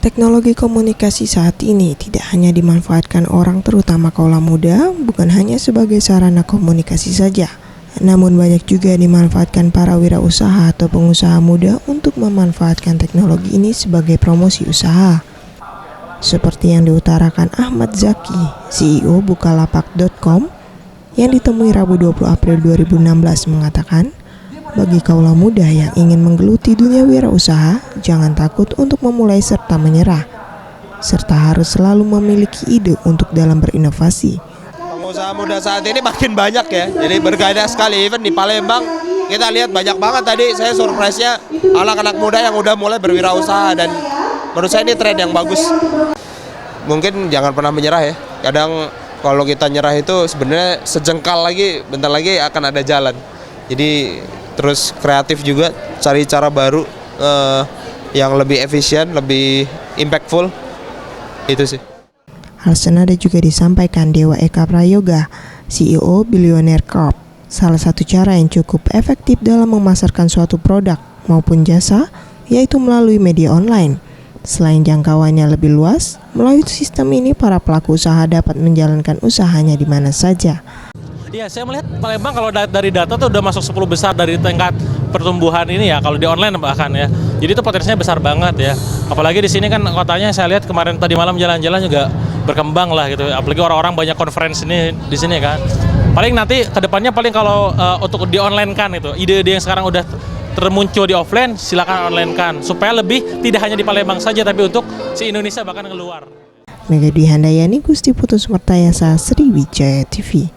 Teknologi komunikasi saat ini tidak hanya dimanfaatkan orang terutama kaula muda, bukan hanya sebagai sarana komunikasi saja. Namun banyak juga dimanfaatkan para wirausaha atau pengusaha muda untuk memanfaatkan teknologi ini sebagai promosi usaha. Seperti yang diutarakan Ahmad Zaki, CEO Bukalapak.com, yang ditemui Rabu 20 April 2016 mengatakan, bagi kaula muda yang ingin menggeluti dunia wirausaha, jangan takut untuk memulai serta menyerah, serta harus selalu memiliki ide untuk dalam berinovasi. Pengusaha muda saat ini makin banyak ya, jadi bergaya sekali. Even di Palembang kita lihat banyak banget tadi, saya surprise-nya anak-anak muda yang udah mulai berwirausaha, dan menurut saya ini tren yang bagus. Mungkin jangan pernah menyerah ya, kadang kalau kita nyerah itu sebenarnya sejengkal lagi, bentar lagi akan ada jalan. Jadi terus kreatif juga, cari cara baru yang lebih efisien, lebih impactful, itu sih. Hal senada juga disampaikan Dewa Eka Prayoga, CEO Billionaire Corp. Salah satu cara yang cukup efektif dalam memasarkan suatu produk maupun jasa yaitu melalui media online. Selain jangkauannya lebih luas, melalui sistem ini para pelaku usaha dapat menjalankan usahanya di mana saja. Iya, saya melihat Palembang kalau dari data tuh udah masuk 10 besar dari tingkat pertumbuhan ini ya, kalau di online bahkan ya. Jadi itu potensinya besar banget ya. Apalagi di sini kan kotanya saya lihat kemarin tadi malam jalan-jalan juga berkembang lah gitu. Apalagi orang-orang banyak conference ini di sini kan. Paling nanti kedepannya paling kalau untuk di online kan itu, ide-ide yang sekarang udah termuncul di offline silakan online kan supaya lebih tidak hanya di Palembang saja tapi untuk si Indonesia bahkan keluar. Mega Dwi Handayani, Gusti Putus Mertayasa, Sriwijaya TV.